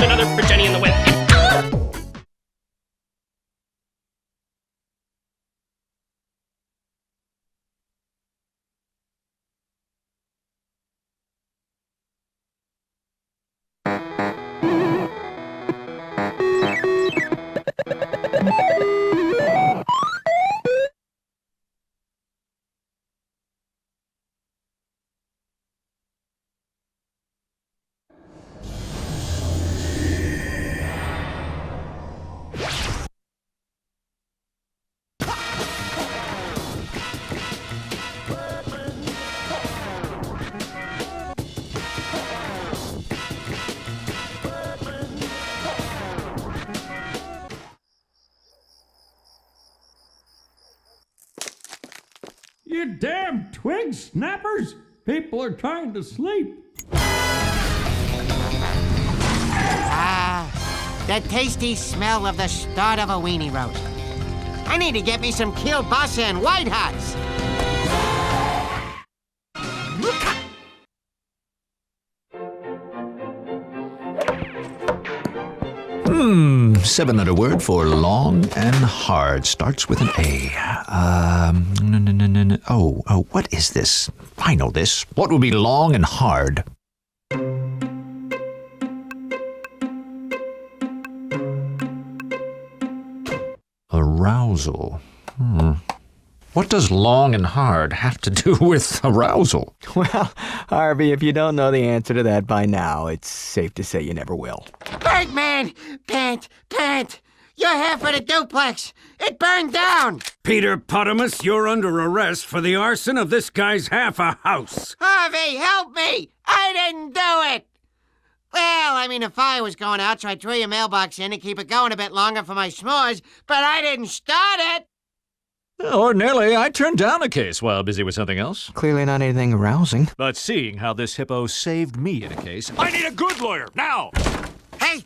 and another for Jenny and the Wind. You damn twig snappers! People are trying to sleep. The tasty smell of the start of a weenie roast. I need to get me some kielbasa and White Hots. 7-letter word for long and hard. Starts with an A. What is this? I know this. What would be long and hard? Arousal. What does long and hard have to do with arousal? Well, Harvey, if you don't know the answer to that by now, it's safe to say you never will. Birdman! Pant! You're here for the duplex! It burned down! Peter Potamus, you're under arrest for the arson of this guy's half a house. Harvey, help me! I didn't do it! Well, I mean, the fire was going out, so I threw your mailbox in to keep it going a bit longer for my s'mores, but I didn't start it! Ordinarily, I turn down a case while busy with something else. Clearly not anything arousing. But seeing how this hippo saved me in a case, I need a good lawyer, now! Hey,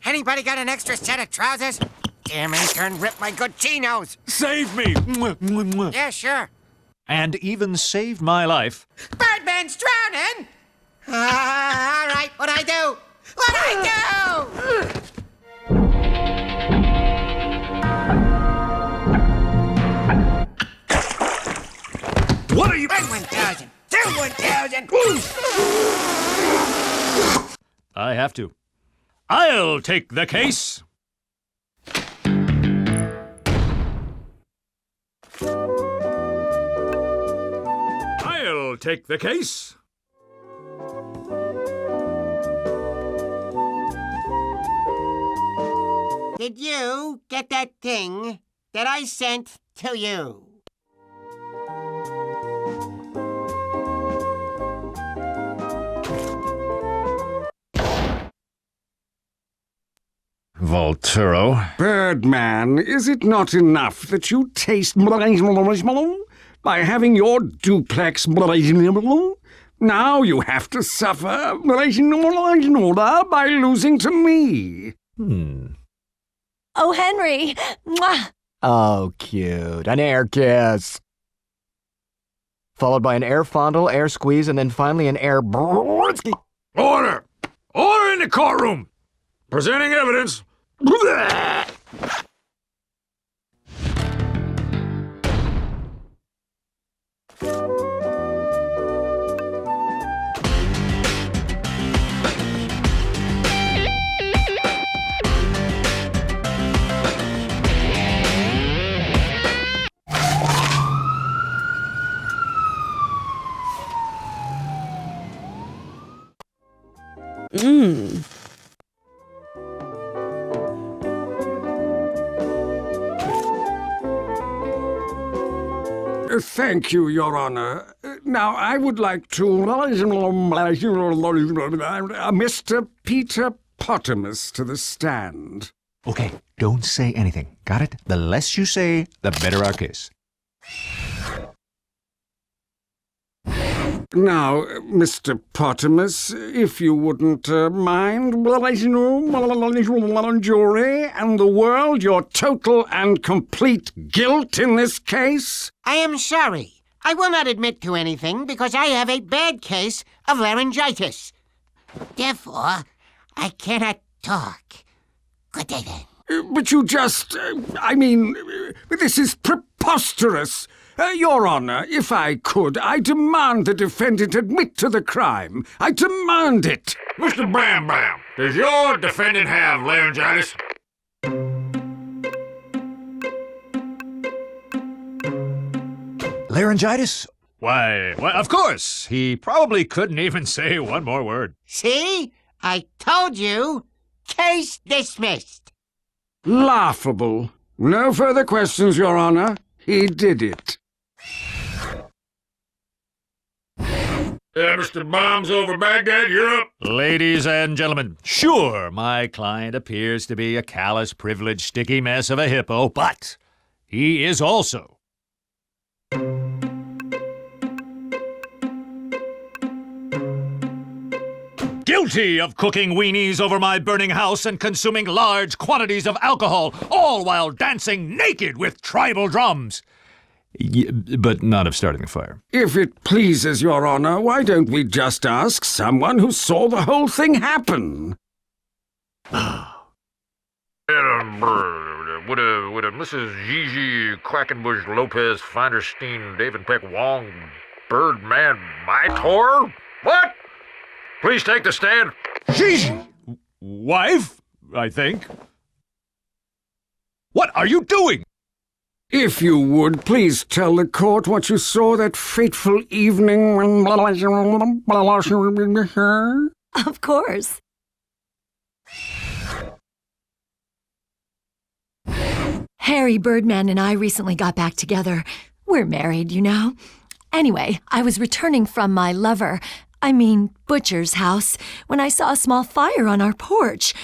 anybody got an extra set of trousers? Damn intern ripped my good chinos. Save me! Yeah, sure. And even saved my life. Birdman's drowning! All right, what'd I do? What are you... Bring 1,000! Do 1,000! I have to. I'll take the case. I'll take the case. Did you get that thing that I sent to you? Volturo. Birdman, is it not enough that you taste by having your duplex? Now you have to suffer by losing to me. Oh, Henry! Mwah! Oh, cute. An air kiss. Followed by an air fondle, air squeeze, and then finally an air brrrrsky. Order! Order in the courtroom! Presenting evidence. Thank you, Your Honor. Now, I would like to... Mr. Peter Potamus to the stand. Okay, don't say anything. Got it? The less you say, the better our case. Now, Mr. Potamus, if you wouldn't mind, jury and the world, your total and complete guilt in this case? I am sorry. I will not admit to anything because I have a bad case of laryngitis. Therefore, I cannot talk. Good day, then. But you just... this is preposterous. Your Honor, if I could, I demand the defendant admit to the crime. I demand it. Mr. Bam Bam, does your defendant have laryngitis? Laryngitis? Why, of course. He probably couldn't even say one more word. See? I told you. Case dismissed. Laughable. No further questions, Your Honor. He did it. Mr. Bombs over Baghdad, you're up. Ladies and gentlemen, sure, my client appears to be a callous, privileged, sticky mess of a hippo, but he is also guilty of cooking weenies over my burning house and consuming large quantities of alcohol, all while dancing naked with tribal drums. But not of starting the fire. If it pleases Your Honor, why don't we just ask someone who saw the whole thing happen? Would a Mrs. Gigi Quackenbush Lopez Finderstein David Peck Wong Birdman Mitor? What? Please take the stand. Gigi! Wife, I think. What are you doing? If you would, please tell the court what you saw that fateful evening when... Of course. Harry Birdman and I recently got back together. We're married, you know. Anyway, I was returning from my butcher's house, when I saw a small fire on our porch.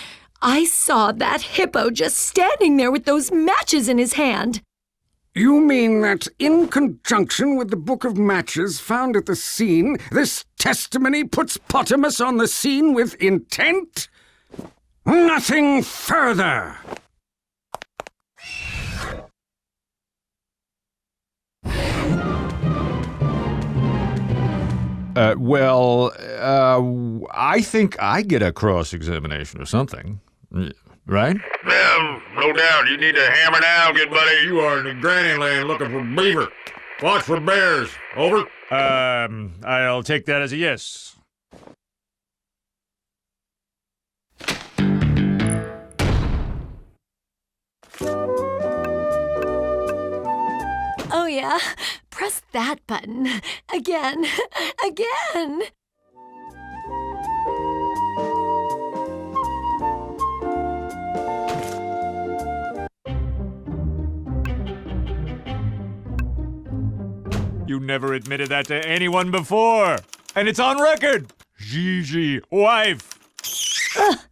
I saw that hippo just standing there with those matches in his hand. You mean that in conjunction with the book of matches found at the scene, this testimony puts Potamus on the scene with intent? Nothing further! I think I get a cross-examination or something, right? Well, no doubt. You need to hammer down, good buddy. You are in the granny land looking for beaver. Watch for bears. Over. I'll take that as a yes. Oh, yeah? Press that button. Again. Again. You never admitted that to anyone before. And it's on record. Gigi, wife.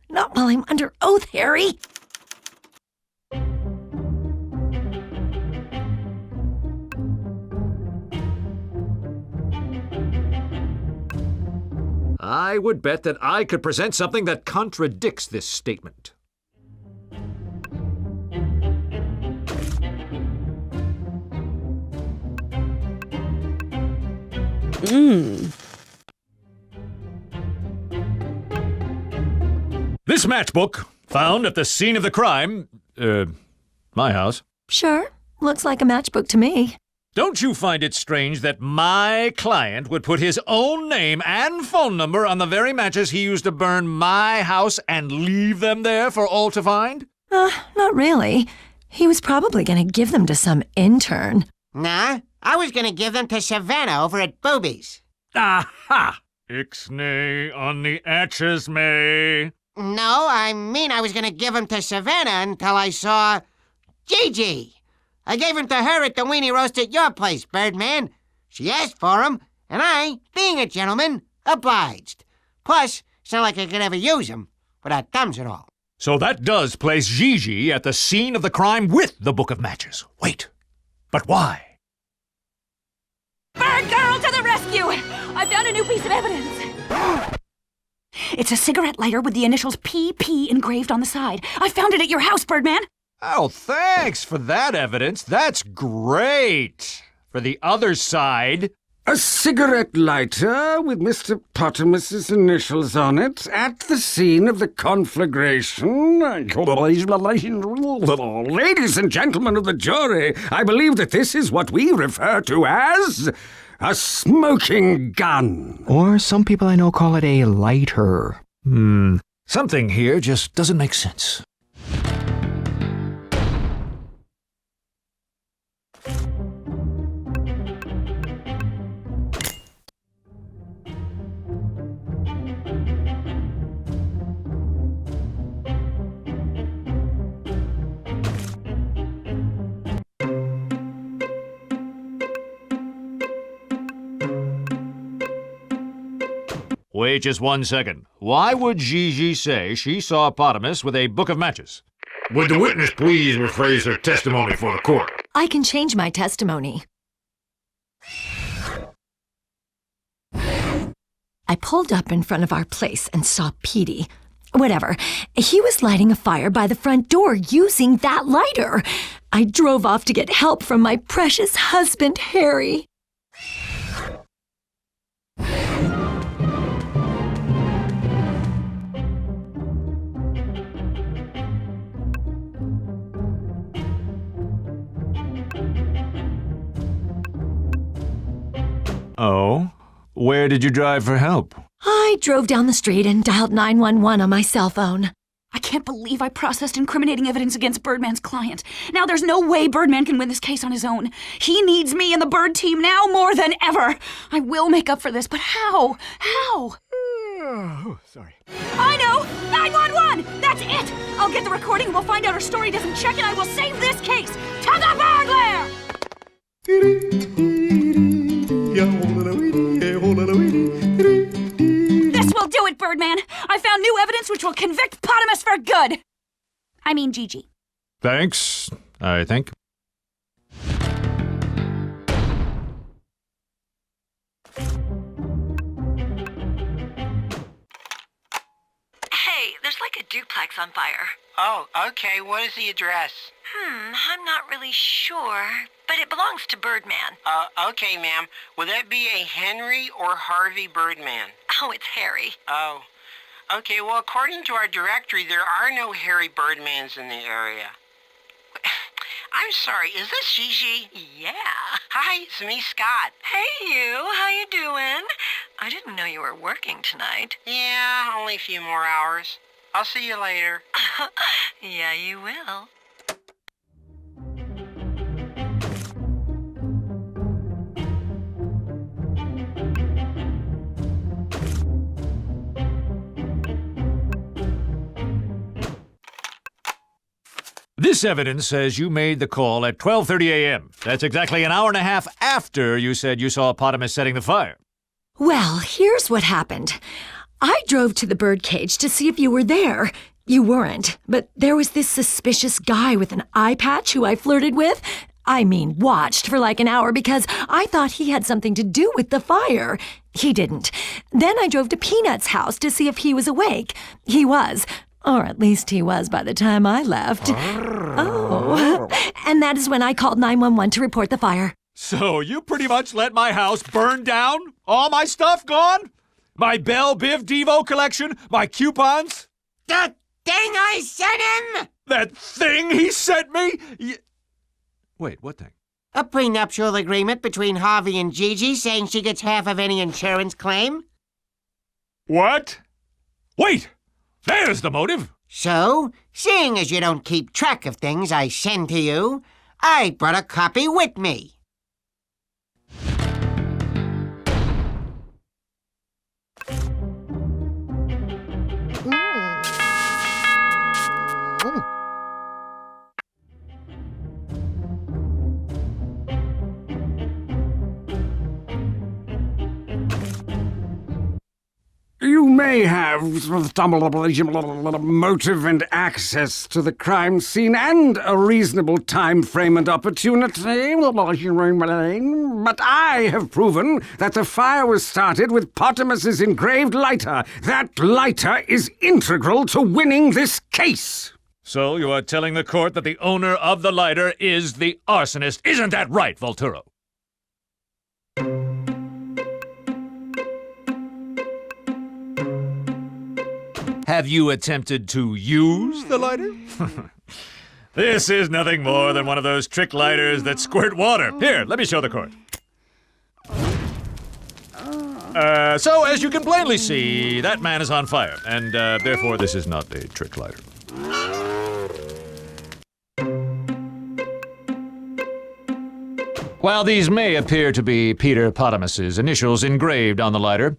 Not while I'm under oath, Harry. I would bet that I could present something that contradicts this statement. This matchbook, found at the scene of the crime, my house. Sure. Looks like a matchbook to me. Don't you find it strange that my client would put his own name and phone number on the very matches he used to burn my house and leave them there for all to find? Not really. He was probably going to give them to some intern. Nah, I was gonna give them to Savannah over at Boobies. Aha! Ixnay on the atches, May. No, I mean I was gonna give them to Savannah until I saw Gigi. I gave him to her at the weenie roast at your place, Birdman. She asked for him, and I, being a gentleman, obliged. Plus, it's not like I could ever use him without thumbs and all. So that does place Gigi at the scene of the crime with the book of matches. Wait, but why? Bird girl to the rescue! I found a new piece of evidence. It's a cigarette lighter with the initials PP engraved on the side. I found it at your house, Birdman. Oh, thanks for that evidence. That's great. For the other side, A cigarette lighter with Mr. Potamus's initials on it at the scene of the conflagration. Ladies and gentlemen of the jury, I believe that this is what we refer to as a smoking gun. Or some people I know call it a lighter. Something here just doesn't make sense. Wait just 1 second. Why would Gigi say she saw Potamus with a book of matches? Would the witness please rephrase her testimony for the court? I can change my testimony. I pulled up in front of our place and saw Petey. Whatever. He was lighting a fire by the front door using that lighter. I drove off to get help from my precious husband, Harry. Oh? Where did you drive for help? I drove down the street and dialed 911 on my cell phone. I can't believe I processed incriminating evidence against Birdman's client. Now there's no way Birdman can win this case on his own. He needs me and the Bird team now more than ever. I will make up for this, but how? How? Sorry. I know! 911! That's it! I'll get the recording and we'll find out her story doesn't check and I will save this case! To the burglar! This will do it, Birdman! I found new evidence which will convict Potamus for good! I mean Gigi. Thanks, I think. Hey, there's like a duplex on fire. Oh, okay. What is the address? I'm not really sure, but it belongs to Birdman. Okay, ma'am. Will that be a Henry or Harvey Birdman? Oh, it's Harry. Oh. Okay, well, according to our directory, there are no Harry Birdmans in the area. I'm sorry, is this Gigi? Yeah. Hi, it's me, Scott. Hey, you. How you doing? I didn't know you were working tonight. Yeah, only a few more hours. I'll see you later. Yeah, you will. This evidence says you made the call at 12:30 a.m. That's exactly an hour and a half after you said you saw Potamus setting the fire. Well, here's what happened. I drove to the birdcage to see if you were there. You weren't, but there was this suspicious guy with an eye patch who I flirted with. I mean, watched for like an hour because I thought he had something to do with the fire. He didn't. Then I drove to Peanut's house to see if he was awake. He was. Or at least he was by the time I left. Oh. And that is when I called 911 to report the fire. So you pretty much let my house burn down? All my stuff gone? My Belle Biv Devo collection? My coupons? The thing I sent him? That thing he sent me? Wait, what thing? A prenuptial agreement between Harvey and Gigi saying she gets half of any insurance claim. What? Wait! There's the motive! So, seeing as you don't keep track of things I send to you, I brought a copy with me. You may have motive and access to the crime scene and a reasonable time frame and opportunity, but I have proven that the fire was started with Potamus's engraved lighter. That lighter is integral to winning this case. So you are telling the court that the owner of the lighter is the arsonist. Isn't that right, Volturo? Have you attempted to use the lighter? This is nothing more than one of those trick lighters that squirt water. Here, let me show the court. So, as you can plainly see, that man is on fire, and therefore this is not a trick lighter. While these may appear to be Peter Potamus's initials engraved on the lighter,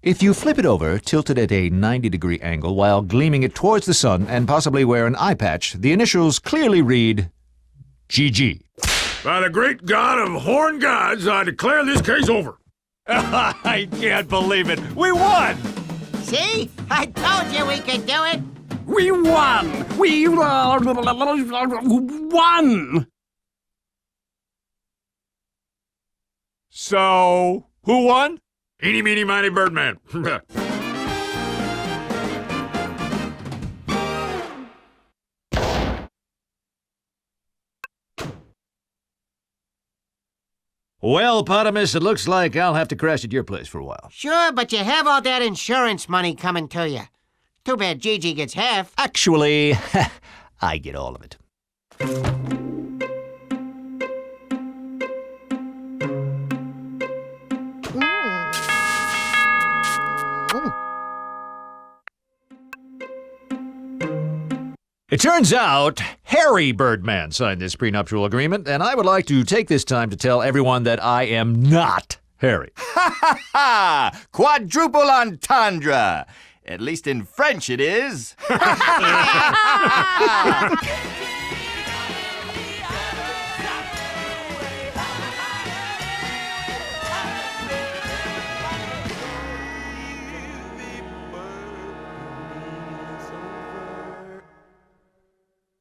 if you flip it over, tilt it at a 90-degree angle while gleaming it towards the sun and possibly wear an eye patch, the initials clearly read GG. By the great god of horn gods, I declare this case over. I can't believe it. We won! See? I told you we could do it. We won! We won! So, who won? Eeny, meeny, miny, Birdman. Well, Potamus, it looks like I'll have to crash at your place for a while. Sure, but you have all that insurance money coming to you. Too bad Gigi gets half. Actually, I get all of it. It turns out Harry Birdman signed this prenuptial agreement, and I would like to take this time to tell everyone that I am not Harry. Ha ha! Quadruple entendre! At least in French it is.